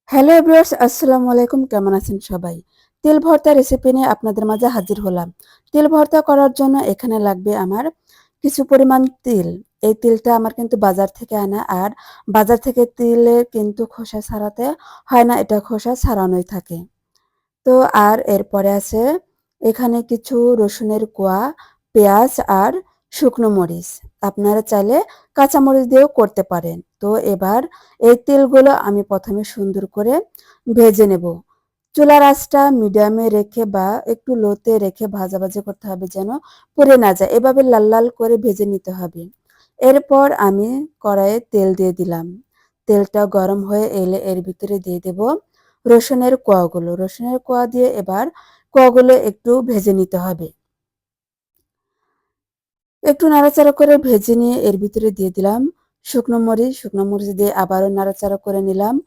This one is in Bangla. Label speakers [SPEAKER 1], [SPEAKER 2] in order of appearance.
[SPEAKER 1] হ্যালো এভরিওয়ার্স, আসসালামু আলাইকুম। কেমন আছেন সবাই? তেল ভর্তা রেসিপি নিয়ে আপনাদের মাঝে হাজির হলাম। তেল ভর্তা করার জন্য এখানে লাগবে আমার কিছু পরিমাণ তিল। এই তিলটা আমার কিন্তু বাজার থেকে আনা, আর বাজার থেকে তিলের কিন্তু খোসা ছাড়াতে হয় না, এটা খোসা ছাড়ানোই থাকে। তো আর এরপরে আছে এখানে কিছু রসুনের কোয়া, পেঁয়াজ আর শুকনো মরিচ। আপনারা চাইলে কাঁচা মরিচ দিয়েও করতে পারেন। তো এবার এই তেলগুলো আমি প্রথমে সুন্দর করে ভেজে নেব। চুলার আঁচটা মিডিয়ামে রেখে বা একটু লোতে রেখে ভাজাভাজি করতে হবে, যেন পুড়ে না যায়। এভাবে লাল লাল করে ভেজে নিতে হবে। এরপর আমি কড়াইয়ে তেল দিয়ে দিলাম। তেলটা গরম হয়ে এলে এর ভিতরে দিয়ে দেব রসুনের কোয়াগুলো। রসুনের কোয়া দিয়ে এবার কোয়াগুলো একটু ভেজে নিতে হবে। একটু নাড়াচাড়া করে ভেজে নিয়ে এর ভিতরে দিয়ে দিলাম শুকনো মরিচ। শুকনো মরিচ দিয়ে আবারও নাড়াচাড়া করে নিলাম।